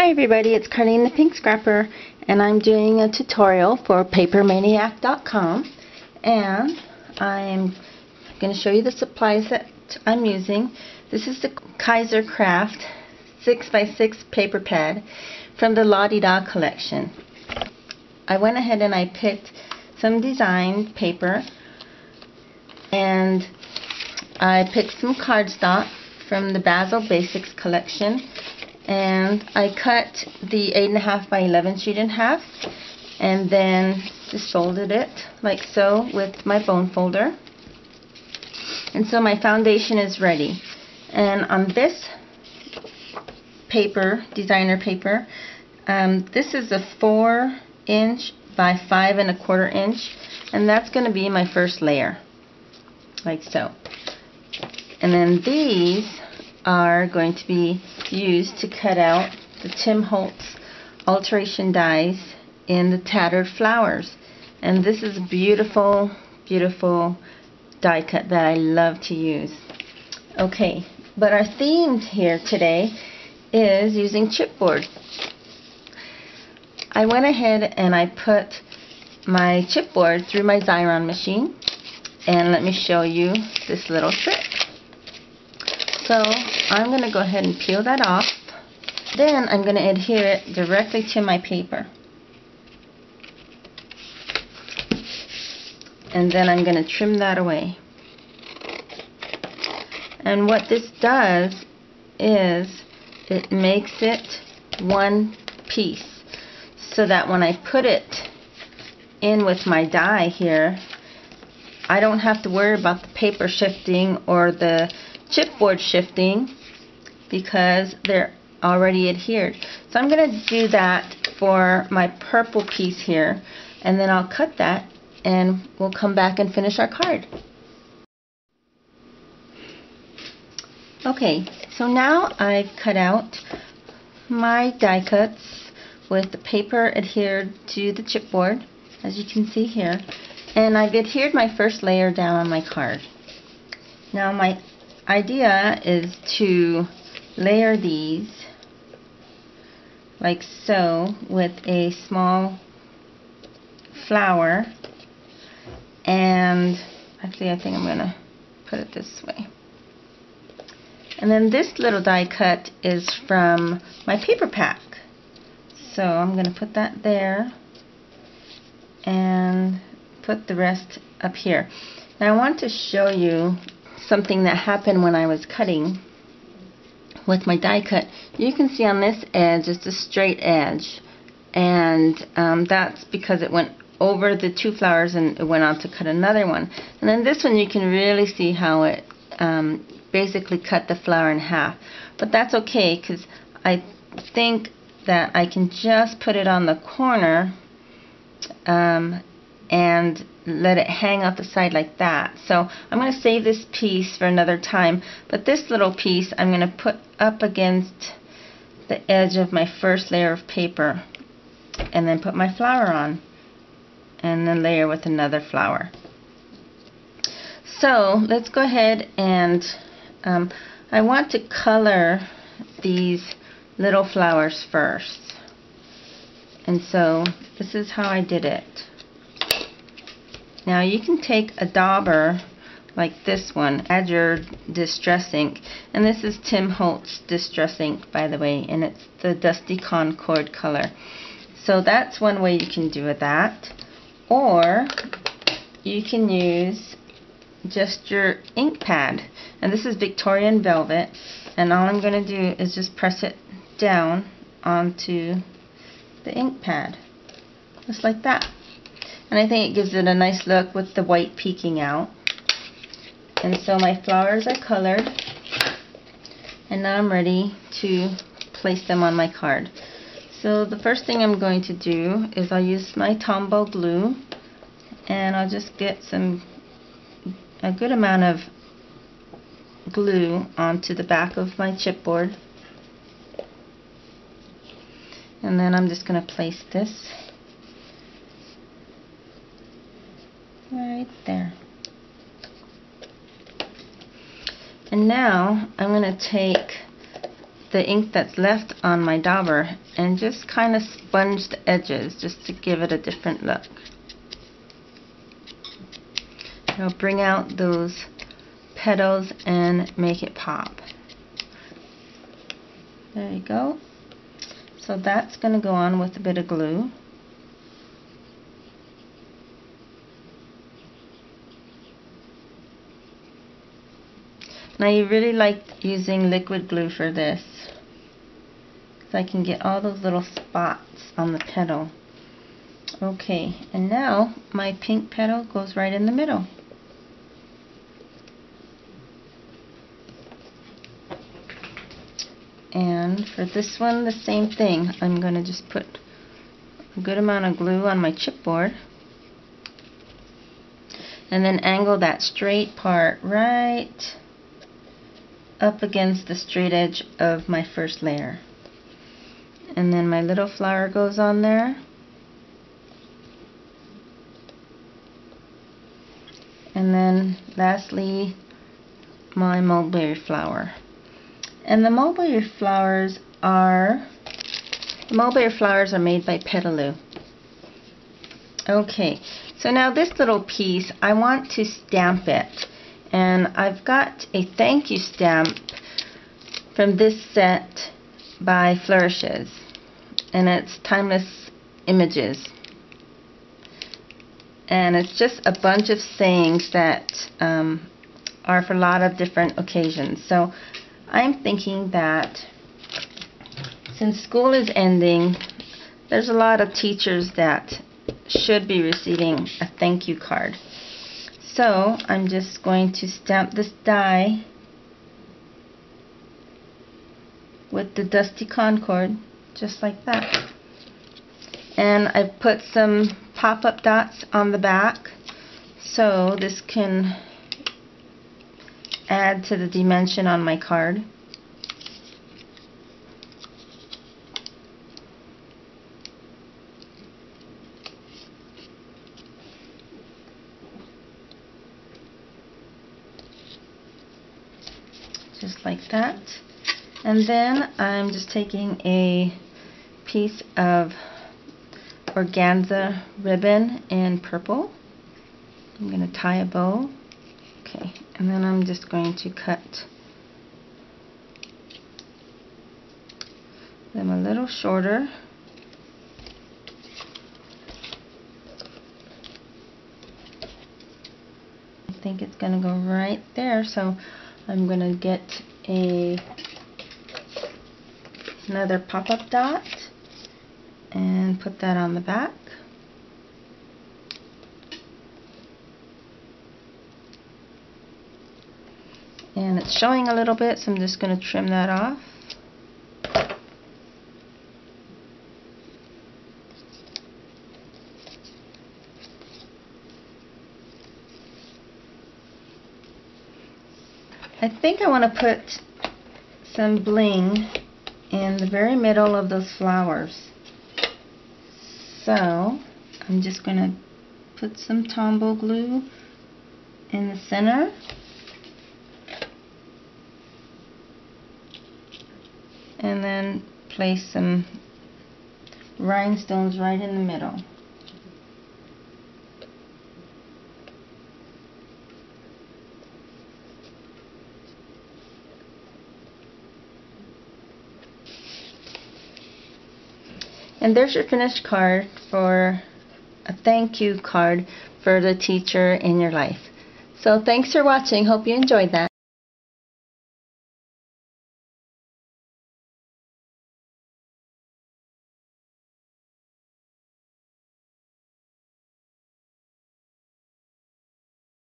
Hi everybody, it's Carlene the Pink Scrapper, and I'm doing a tutorial for papermaniac.com, and I'm going to show you the supplies that I'm using. This is the Kaiser Craft 6x6 paper pad from the La Di Da collection. I went ahead and I picked some designed paper, and I picked some cardstock from the Basil Basics collection, and I cut the 8.5 by 11 sheet in half and then just folded it like so with my bone folder. And so my foundation is ready. And on this paper, designer paper, this is a 4" by 5¼ inch, and that's going to be my first layer, like so. And then these are going to be used to cut out the Tim Holtz alteration dies in the tattered flowers. And this is a beautiful, beautiful die cut that I love to use. Okay, but our theme here today is using chipboard. I went ahead and I put my chipboard through my Xyron machine, and let me show you this little trick. So I'm going to go ahead and peel that off. Then I'm going to adhere it directly to my paper. And then I'm going to trim that away. And what this does is it makes it one piece, so that when I put it in with my die here, I don't have to worry about the paper shifting or the chipboard shifting, because they're already adhered. So I'm going to do that for my purple piece here, and then I'll cut that and we'll come back and finish our card. Okay, so now I've cut out my die cuts with the paper adhered to the chipboard, as you can see here, and I've adhered my first layer down on my card. Now my idea is to layer these like so with a small flower, and actually I think I'm going to put it this way. And then this little die cut is from my paper pack, so I'm going to put that there and put the rest up here. Now I want to show you something that happened when I was cutting with my die cut. You can see on this edge it's a straight edge, and that's because it went over the two flowers and it went on to cut another one. And then this one you can really see how it basically cut the flower in half. But that's okay, because I think that I can just put it on the corner and let it hang out the side like that. So I'm going to save this piece for another time, but this little piece I'm going to put up against the edge of my first layer of paper, and then put my flower on, and then layer with another flower. So let's go ahead and I want to color these little flowers first, and so this is how I did it. Now you can take a dauber like this one, add your distress ink, and this is Tim Holtz distress ink, by the way, and it's the Dusty Concord color. So that's one way you can do that, or you can use just your ink pad, and this is Victorian Velvet, and all I'm going to do is just press it down onto the ink pad, just like that. And I think it gives it a nice look with the white peeking out. And so my flowers are colored, and now I'm ready to place them on my card. So the first thing I'm going to do is I'll use my Tombow glue, and I'll just get a good amount of glue onto the back of my chipboard. And then I'm just going to place this right there. And now I'm going to take the ink that's left on my dauber and just kind of sponge the edges just to give it a different look. It'll bring out those petals and make it pop. There you go. So that's going to go on with a bit of glue. Now you really like using liquid glue for this, so I can get all those little spots on the petal. Okay, and now my pink petal goes right in the middle. And for this one, the same thing. I'm going to just put a good amount of glue on my chipboard and then angle that straight part right up against the straight edge of my first layer. And then my little flower goes on there. And then lastly, my mulberry flower. And the mulberry flowers are made by Petaloo. Okay, so now this little piece, I want to stamp it. And I've got a thank you stamp from this set by Flourishes. And it's Timeless Images. And it's just a bunch of sayings that are for a lot of different occasions. So I'm thinking that since school is ending, there's a lot of teachers that should be receiving a thank you card. So I'm just going to stamp this die with the Dusty Concord, just like that. And I've put some pop-up dots on the back, so this can add to the dimension on my card. Just like that. And then I'm just taking a piece of organza ribbon in purple. I'm going to tie a bow. Okay, and then I'm just going to cut them a little shorter. I think it's going to go right there, so I'm going to get another pop-up dot and put that on the back. And it's showing a little bit, so I'm just going to trim that off. I think I want to put some bling in the very middle of those flowers. So I'm just going to put some Tombow glue in the center. And then place some rhinestones right in the middle. And there's your finished card, for a thank you card for the teacher in your life. So thanks for watching. Hope you enjoyed that.